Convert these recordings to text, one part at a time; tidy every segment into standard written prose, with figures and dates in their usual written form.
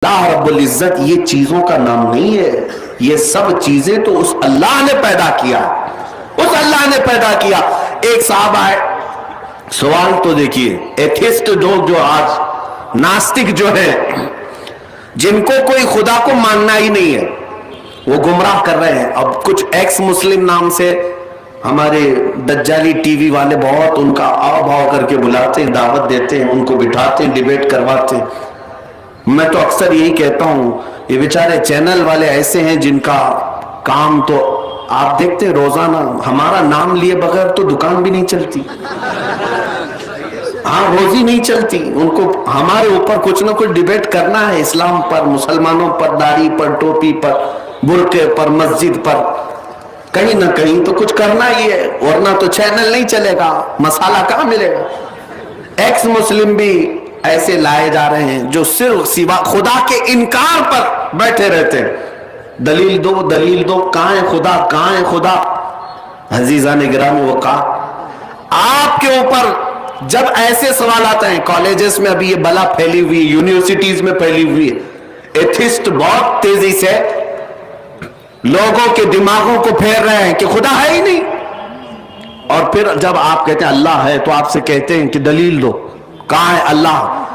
اللہ رب العزت یہ چیزوں کا نام نہیں ہے، یہ سب چیزیں تو اس اللہ نے پیدا کیا، اس اللہ نے پیدا کیا۔ ایک صاحب آئے، سوال تو دیکھیے، ایتھسٹ لوگ جو آج ناستک جو ہیں، جن کو کوئی خدا کو ماننا ہی نہیں ہے، وہ گمراہ کر رہے ہیں۔ اب کچھ ایکس مسلم نام سے ہمارے دجالی ٹی وی والے بہت ان کا آؤ بھاؤ کر کے بلاتے ہیں، دعوت دیتے ہیں، ان کو بٹھاتے ہیں، ڈیبیٹ کرواتے ہیں۔ میں تو اکثر یہی کہتا ہوں، یہ بیچارے چینل والے ایسے ہیں جن کا کام تو آپ دیکھتے ہیں روزانہ ہمارا نام لیے بغیر تو دکان بھی نہیں چلتی، ہاں روزی نہیں چلتی، ان کو ہمارے اوپر کچھ نہ کچھ ڈیبیٹ کرنا ہے، اسلام پر، مسلمانوں پر، داڑھی پر، ٹوپی پر، برقعے پر، مسجد پر، کہیں نہ کہیں تو کچھ کرنا ہی ہے، ورنہ تو چینل نہیں چلے گا، مسالہ کہاں ملے گا۔ ایکس مسلم بھی ایسے لائے جا رہے ہیں جو صرف سوا خدا کے انکار پر بیٹھے رہتے ہیں، دلیل دو دلیل دو، کہاں ہے خدا، کہاں ہے خدا۔ عزیزان گرامی، وہ کہا آپ کے اوپر جب ایسے سوال آتے ہیں، کالجز میں ابھی یہ بلا پھیلی ہوئی، یونیورسٹیز میں پھیلی ہوئی ہے، ایتھسٹ بہت تیزی سے لوگوں کے دماغوں کو پھیر رہے ہیں کہ خدا ہے ہی نہیں، اور پھر جب آپ کہتے ہیں اللہ ہے تو آپ سے کہتے ہیں کہ دلیل دو، کہاں ہے اللہ۔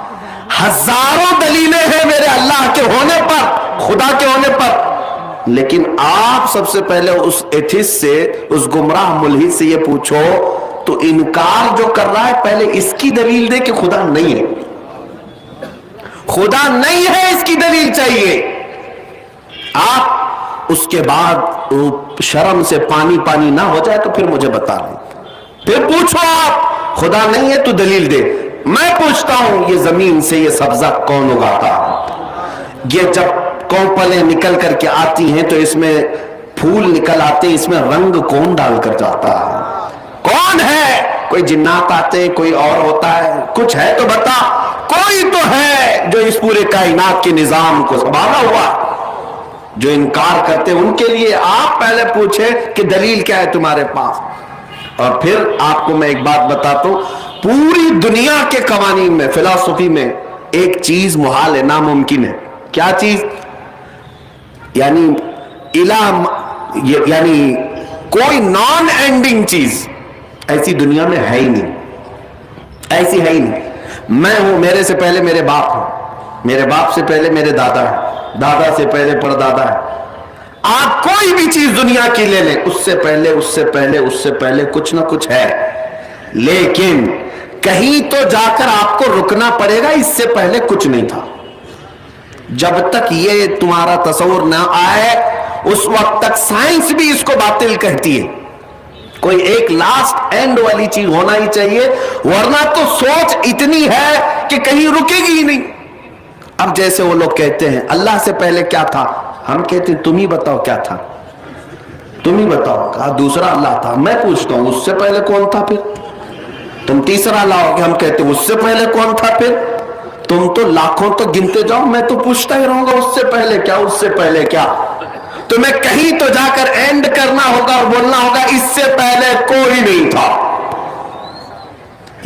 ہزاروں دلیلیں ہیں میرے اللہ کے ہونے پر، خدا کے ہونے پر، لیکن آپ سب سے پہلے اس ایتھسٹ سے، اس گمراہ ملحد سے یہ پوچھو تو انکار جو کر رہا ہے پہلے اس کی دلیل دے کہ خدا نہیں ہے، خدا نہیں ہے اس کی دلیل چاہیے۔ آپ اس کے بعد شرم سے پانی پانی نہ ہو جائے تو پھر مجھے بتا دیں، پھر پوچھو آپ خدا نہیں ہے تو دلیل دے۔ میں پوچھتا ہوں یہ زمین سے یہ سبزہ کون اگاتا ہے؟ یہ جب کونپلیں نکل کر کے آتی ہیں تو اس میں پھول نکل آتے ہیں، اس میں رنگ کون ڈال کر جاتا ہے؟ کون ہے؟ کوئی جنات آتے ہیں، کوئی اور ہوتا ہے؟ کچھ ہے تو بتا، کوئی تو ہے جو اس پورے کائنات کے نظام کو سنبھالا ہوا۔ جو انکار کرتے ان کے لیے آپ پہلے پوچھیں کہ دلیل کیا ہے تمہارے پاس۔ اور پھر آپ کو میں ایک بات بتاتا ہوں، پوری دنیا کے قوانین میں، فلسفی میں ایک چیز محال ہے، ناممکن ہے۔ کیا چیز؟ یعنی یعنی کوئی نان اینڈنگ چیز ایسی دنیا میں ہے ہی نہیں، ایسی ہے ہی نہیں۔ میں ہوں، میرے سے پہلے میرے باپ ہیں، میرے باپ سے پہلے میرے دادا ہیں، دادا سے پہلے پردادا ہے۔ آپ کوئی بھی چیز دنیا کی لے لیں، اس سے پہلے اس سے پہلے اس سے پہلے کچھ نہ کچھ ہے، لیکن کہیں تو جا کر آپ کو رکنا پڑے گا، اس سے پہلے کچھ نہیں تھا۔ جب تک یہ تمہارا تصور نہ آئے اس وقت تک سائنس بھی اس کو باطل کہتی ہے۔ کوئی ایک لاسٹ اینڈ والی چیز ہونا ہی چاہیے، ورنہ تو سوچ اتنی ہے کہ کہیں رکے گی ہی نہیں۔ اب جیسے وہ لوگ کہتے ہیں اللہ سے پہلے کیا تھا، ہم کہتے ہیں تم ہی بتاؤ کیا تھا، تم ہی بتاؤ۔ کہا دوسرا اللہ تھا، میں پوچھتا ہوں اس سے پہلے کون تھا؟ پھر تم تیسرا لاؤ گے، ہم کہتے ہیں اس سے پہلے کون تھا؟ پھر تم تو لاکھوں تو گنتے جاؤ، میں تو پوچھتا ہی رہوں گا اس سے پہلے کیا، اس سے پہلے کیا۔ تمہیں کہیں تو جا کر اینڈ کرنا ہوگا اور بولنا ہوگا اس سے پہلے کوئی نہیں تھا۔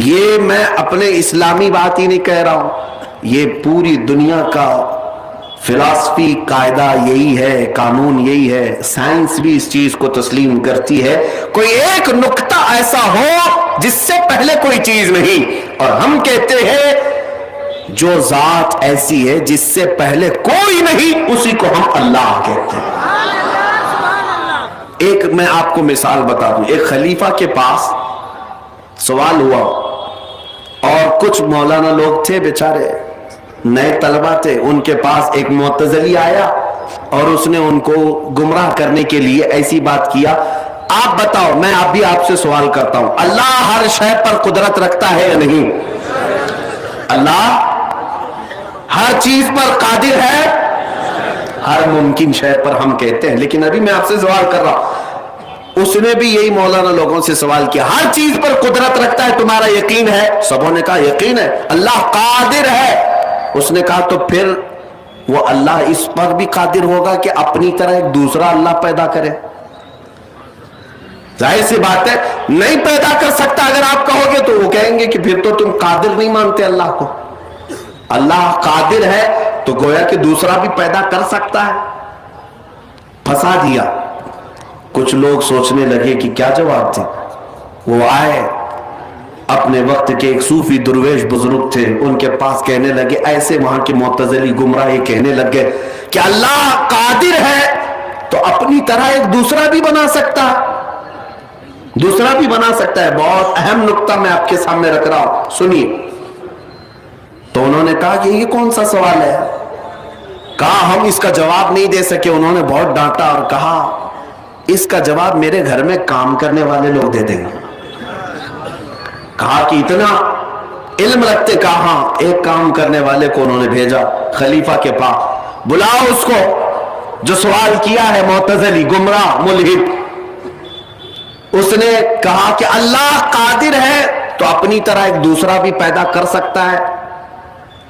یہ میں اپنے اسلامی بات ہی نہیں کہہ رہا ہوں، یہ پوری دنیا کا فلسفی قاعدہ یہی ہے، قانون یہی ہے، سائنس بھی اس چیز کو تسلیم کرتی ہے۔ کوئی ایک نقطہ ایسا ہو جس سے پہلے کوئی چیز نہیں، اور ہم کہتے ہیں جو ذات ایسی ہے جس سے پہلے کوئی نہیں، اسی کو ہم اللہ کہتے ہیں۔ ایک میں آپ کو مثال بتا دوں، ایک خلیفہ کے پاس سوال ہوا، اور کچھ مولانا لوگ تھے بیچارے، نئے طلبہ تھے، ان کے پاس ایک معتزلی آیا اور اس نے ان کو گمراہ کرنے کے لیے ایسی بات کیا۔ آپ بتاؤ، میں بھی آپ سے سوال کرتا ہوں، اللہ ہر شے پر قدرت رکھتا ہے یا نہیں؟ اللہ ہر چیز پر قادر ہے، ہر ممکن شے پر ہم کہتے ہیں، لیکن ابھی میں آپ سے سوال کر رہا ہوں، اس نے بھی یہی مولانا لوگوں سے سوال کیا، ہر چیز پر قدرت رکھتا ہے، تمہارا یقین ہے؟ سبوں نے کہا یقین ہے، اللہ قادر ہے۔ اس نے کہا تو پھر وہ اللہ اس پر بھی قادر ہوگا کہ اپنی طرح ایک دوسرا اللہ پیدا کرے؟ ظاہر سی بات ہے نہیں پیدا کر سکتا۔ اگر آپ کہو گے تو وہ کہیں گے کہ پھر تو تم قادر نہیں مانتے اللہ کو۔ اللہ قادر ہے تو گویا کہ دوسرا بھی پیدا کر سکتا ہے. پھنسا دیا. کچھ لوگ سوچنے لگے کہ کیا جواب دیں. وہ آئے, اپنے وقت کے ایک صوفی درویش بزرگ تھے, ان کے پاس کہنے لگے, ایسے وہاں کے معتزلی گمراہ کہنے لگے کہ اللہ قادر ہے تو اپنی طرح ایک دوسرا بھی بنا سکتا ہے, دوسرا بھی بنا سکتا ہے. بہت اہم نقطہ میں آپ کے سامنے رکھ رہا ہوں, سنیے. تو انہوں نے کہا کہ یہ کون سا سوال ہے. کہا ہم اس کا جواب نہیں دے سکے. انہوں نے بہت ڈانٹا اور کہا اس کا جواب میرے گھر میں کام کرنے والے لوگ دے دیں گے. کہا کہ اتنا علم رکھتے. کہا ہاں. ایک کام کرنے والے کو انہوں نے بھیجا خلیفہ کے پاس, بلاؤ اس کو جو سوال کیا ہے, معتزلی گمراہ ملحد. اس نے کہا کہ اللہ قادر ہے تو اپنی طرح ایک دوسرا بھی پیدا کر سکتا ہے,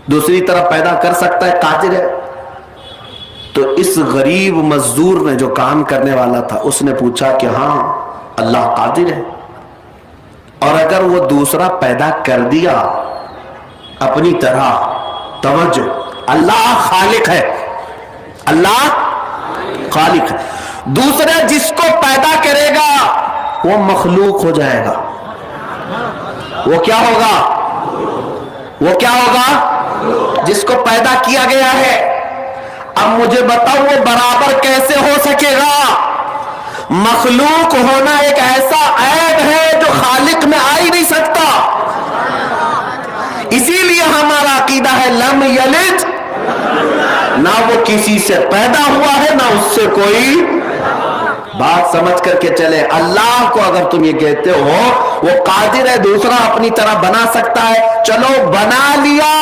دوسری طرح پیدا کر سکتا ہے, قادر ہے. تو اس غریب مزدور نے جو کام کرنے والا تھا اس نے پوچھا کہ ہاں اللہ قادر ہے, اور اگر وہ دوسرا پیدا کر دیا اپنی طرح, توجہ, اللہ خالق ہے, اللہ خالق ہے. دوسرا جس کو پیدا کرے گا وہ مخلوق ہو جائے گا. وہ کیا ہوگا, وہ کیا ہوگا, جس کو پیدا کیا گیا ہے. اب مجھے بتاؤ وہ برابر کیسے ہو سکے گا؟ مخلوق ہونا ایک ایسا عیب ہے جو خالق میں آ ہی نہیں سکتا. اسی لیے ہمارا عقیدہ ہے لم یلد, نہ وہ کسی سے پیدا ہوا ہے نہ اس سے کوئی. بات سمجھ کر کے چلے. اللہ کو اگر تم یہ کہتے ہو وہ قادر ہے دوسرا اپنی طرح بنا سکتا ہے, چلو بنا لیا,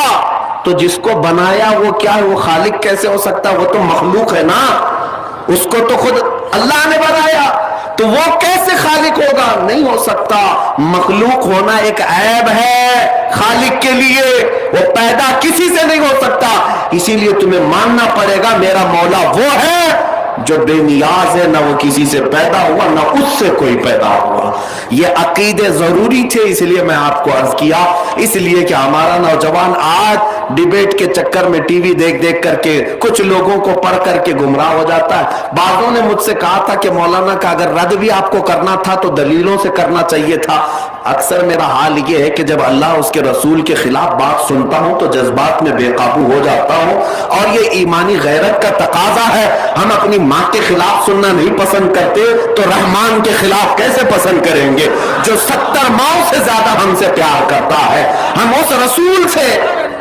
تو جس کو بنایا وہ کیا ہے, وہ خالق کیسے ہو سکتا؟ وہ تو مخلوق ہے نا, اس کو تو خود اللہ نے بنایا, تو وہ کیسے خالق ہوگا؟ نہیں ہو سکتا. مخلوق ہونا ایک عیب ہے خالق کے لیے, وہ پیدا کسی سے نہیں ہو سکتا. اسی لیے تمہیں ماننا پڑے گا میرا مولا وہ ہے جو بے نیاز ہے, نہ وہ کسی سے پیدا ہوا نہ اس سے کوئی پیدا ہوا. یہ عقیدے ضروری تھے, اس لیے میں آپ کو عرض کیا. اس لیے کہ ہمارا نوجوان آج ڈیبیٹ کے چکر میں ٹی وی دیکھ دیکھ کر کے کچھ لوگوں کو پڑھ کر کے گمراہ ہو جاتا ہے. بعضوں نے مجھ سے کہا تھا کہ مولانا کا اگر رد بھی آپ کو کرنا تھا تو دلیلوں سے کرنا چاہیے تھا. اکثر میرا حال یہ ہے کہ جب اللہ اس کے رسول کے خلاف بات سنتا ہوں تو جذبات میں بے قابو ہو جاتا ہوں, اور یہ ایمانی غیرت کا تقاضا ہے. ہم اپنی ماں کے خلاف سننا نہیں پسند کرتے تو رحمان کے خلاف کیسے پسند کریں گے جو 70 ماؤں سے زیادہ ہم سے پیار کرتا ہے. ہم اس رسول سے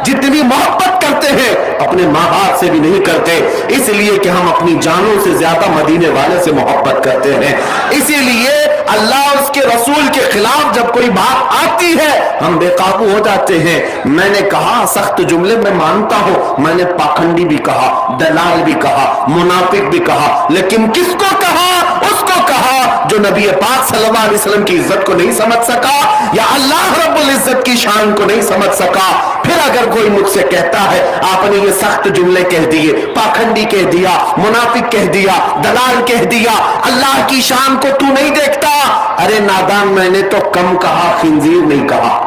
جتنی محبت کرتے ہیں اپنے ماں باپ سے بھی نہیں کرتے, اس لیے کہ ہم اپنی جانوں سے زیادہ مدینے والے سے محبت کرتے ہیں. اسی لیے اللہ اس کے رسول کے خلاف جب کوئی بات آتی ہے ہم بے قابو ہو جاتے ہیں. میں نے کہا سخت جملے میں مانتا ہوں, میں نے پاکھنڈی بھی کہا, دلال بھی کہا, منافق بھی کہا, لیکن کس کو کہا؟ اس کو کہا جو نبی پاک صلی اللہ علیہ وسلم کی عزت کو نہیں سمجھ سکا یا اللہ رب العزت کی شان کو نہیں سمجھ سکا. پھر اگر کوئی مجھ سے کہتا ہے آپ نے یہ سخت جملے کہہ دیے, پاکھنڈی کہہ دیا, منافق کہہ دیا, دلال کہہ دیا, اللہ کی شان کو تو نہیں دیکھتا, ارے نادان میں نے تو کم کہا, خنزیر نہیں کہا.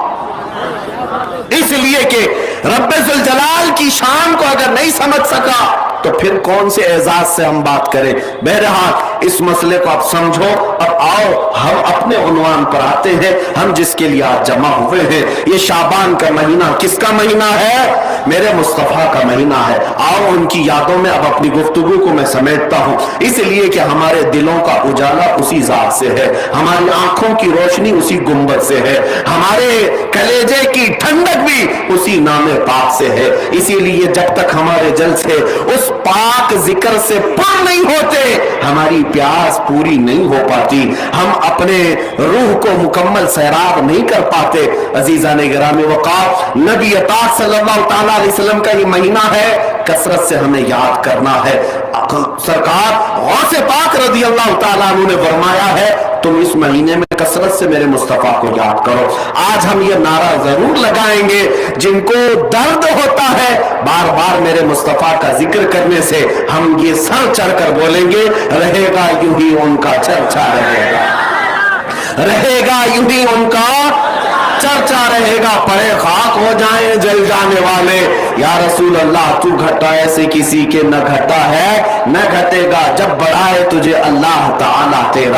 اس لیے کہ رب ذوالجلال کی شان کو اگر نہیں سمجھ سکا تو پھر کون سے اعزاز سے ہم بات کریں. بہرحال اس مسئلے کو آپ سمجھو. اب آؤ ہم اپنے عنوان پر آتے ہیں, ہم جس کے لیے آج جمع ہوئے ہیں. یہ شعبان کا مہینہ کس کا مہینہ ہے؟ میرے مصطفیٰ کا مہینہ ہے. آؤ ان کی یادوں میں اب اپنی گفتگو کو میں سمیٹتا ہوں, اس لیے کہ ہمارے دلوں کا اجالا اسی ذات سے ہے, ہماری آنکھوں کی روشنی اسی گنبد سے ہے, ہمارے کلیجے کی ٹھنڈک بھی اسی نام پاک سے ہے. اسی لیے جب تک ہمارے جل سے اس پاک ذکر سے پر نہیں ہوتے ہماری پیاس پوری نہیں ہو پاتی, ہم اپنے روح کو مکمل سیراب نہیں کر پاتے. عزیزان گرامی وقار, نبی پاک صلی اللہ تعالی علیہ وسلم کا یہ مہینہ ہے, کثرت سے ہمیں یاد کرنا ہے. سرکار غوث پاک رضی اللہ تعالیٰ عنہ نے فرمایا ہے تم اس مہینے میں کثرت سے میرے مصطفیٰ کو یاد کرو. آج ہم یہ نعرہ ضرور لگائیں گے, جن کو درد ہوتا ہے بار بار میرے مصطفیٰ کا ذکر کرنے سے, ہم یہ سر چڑھ کر بولیں گے رہے گا یوں ہی ان کا چرچا, رہے گا یوں ہی ان کا. چرچا رہے گا پڑے خاک ہو جائیں جل جانے والے. یا رسول اللہ تو گھٹا ایسے کسی کے نہ گھٹا ہے نہ گھٹے گا جب بڑھائے تجھے اللہ تعالیٰ تیرا